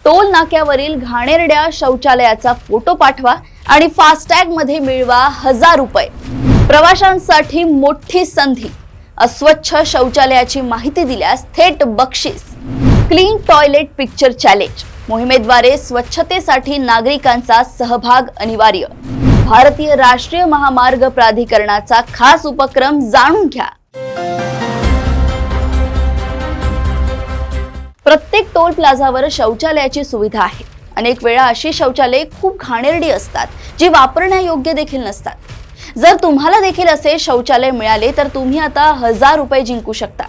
Toll नाक्यावरील घाणेरड्या शौचालयाचा फोटो पाठवा आणि फास्टॅग मध्ये मिळवा 1000 रुपये। प्रवाशांसाठी मोठी संधी। अस्वच्छ शौचालयाची माहिती दिल्यास थेट बक्षीस। क्लीन टॉयलेट पिक्चर चॅलेंज मोहिमेद्वारे स्वच्छतेसाठी नागरिकांचा सहभाग अनिवार्य। भारतीय राष्ट्रीय महामार्ग प्राधिकरणाचा खास उपक्रम जाणून घ्या। प्रत्येक टोल प्लाझावर शौचालयाची सुविधा आहे। अनेक वेळा अशी शौचालये खूप घाणेरडी असतात, जी वापरण्यायोग्य देखील नसतात। जर तुम्हाला देखील असे शौचालय मिळाले तर तुम्ही आता 1000 रुपये जिंकू शकता।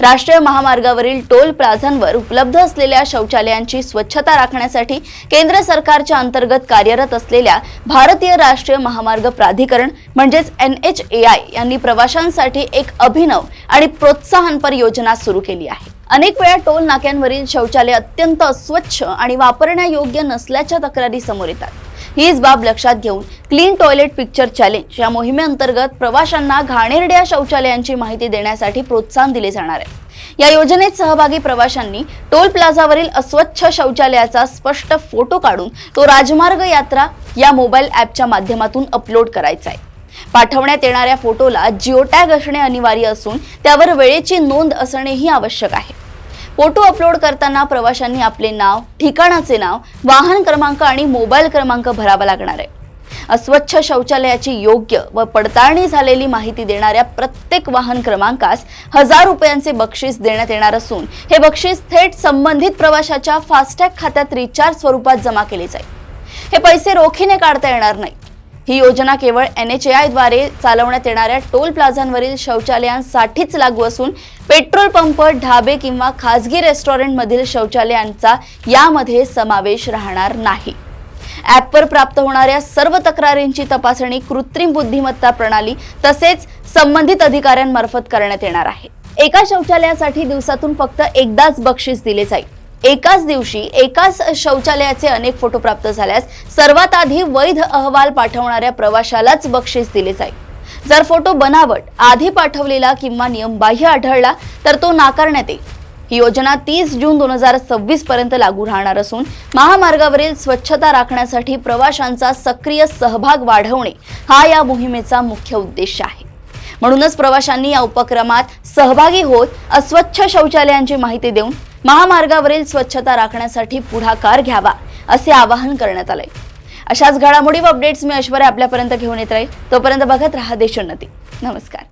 राष्ट्रीय महामार्गावरील टोल प्लाझांवर उपलब्ध असलेल्या शौचालयांची स्वच्छता राखण्यासाठी केंद्र सरकारच्या अंतर्गत कार्यरत असलेल्या भारतीय राष्ट्रीय महामार्ग प्राधिकरण म्हणजेच NHAI यांनी प्रवाशांसाठी एक अभिनव आणि प्रोत्साहनपर योजना सुरू केली आहे। अनेक वेळा टोल नाक्यांवरील शौचालय अत्यंत अस्वच्छ आणि वापरण्यायोग्य नसल्याच्या तक्रारी समोर येतात। हीच बाब लक्षात घेऊन क्लीन टॉयलेट पिक्चर चॅलेंज या मोहिमेअंतर्गत प्रवाशांना घाणेरड्या शौचालयांची माहिती देण्यासाठी प्रोत्साहन दिले जाणार आहे। या योजनेत सहभागी प्रवाशांनी टोल प्लाझावरील अस्वच्छ शौचालयाचा स्पष्ट फोटो काढून तो राजमार्ग यात्रा या मोबाईल ॲपच्या माध्यमातून अपलोड करायचा आहे। पाठवण्यात येणाऱ्या फोटोला जिओ टॅग असणे अनिवार्य असून त्यावर वेळेची नोंद असणेही आवश्यक आहे। फोटो अपलोड करताना प्रवाशांनी आपले नाव, ठिकाणाचे नाव, वाहन क्रमांक आणि मोबाईल क्रमांक भरावा लागणार आहे। अस्वच्छ शौचालयाची योग्य व पडताळणी झालेली माहिती देणाऱ्या प्रत्येक वाहन क्रमांकास 1000 रुपयांचे बक्षीस देण्यात येणार असून हे बक्षीस थेट संबंधित प्रवाशाच्या फास्टॅग खात्यात रिचार्ज स्वरूपात जमा केले जाईल। हे पैसे रोखीने काढता येणार नाही। ही योजना केवळ NHAI द्वारे चालवण्यात येणाऱ्या टोल प्लाझांवरील शौचालयांसाठीच लागू असून पेट्रोल पंप, ढाबे किंवा खासगी रेस्टॉरंटमधील शौचालयांचा यामध्ये समावेश राहणार नाही। ॲपवर प्राप्त होणाऱ्या सर्व तक्रारींची तपासणी कृत्रिम बुद्धिमत्ता प्रणाली तसेच संबंधित अधिकाऱ्यांमार्फत करण्यात येणार आहे। एका शौचालयासाठी दिवसातून फक्त एकदाच बक्षीस दिले जाईल। एकाच दिवशी एकाच शौचालयाचे अनेक फोटो प्राप्त झाल्यास सर्वात आधी वैध अहवाल पाठवणाऱ्या प्रवाशालाच बक्षीस दिले जाईल। जर फोटो बनावट, आधी पाठवलेला किंवा नियमबाह्य आढळला तर तो नाकारण्यात येईल। ही योजना 30 जून 2026 पर्यंत लागू राहणार असून महामार्गावरील स्वच्छता राखण्यासाठी प्रवाशांचा सक्रिय सहभाग वाढवणे हा या मोहिमेचा मुख्य उद्देश आहे। म्हणूनच प्रवाशांनी या उपक्रमात सहभागी होत अस्वच्छ शौचालयांची माहिती देऊन महामार्गावरील स्वच्छता राखण्यासाठी पुढाकार घ्यावा असे आवाहन करण्यात आले। अशाच घडामोडी व अपडेट्स मी ऐश्वर्या आपल्यापर्यंत घेऊन येत राहील। तोपर्यंत बघत रहा देशोन्नती। नमस्कार।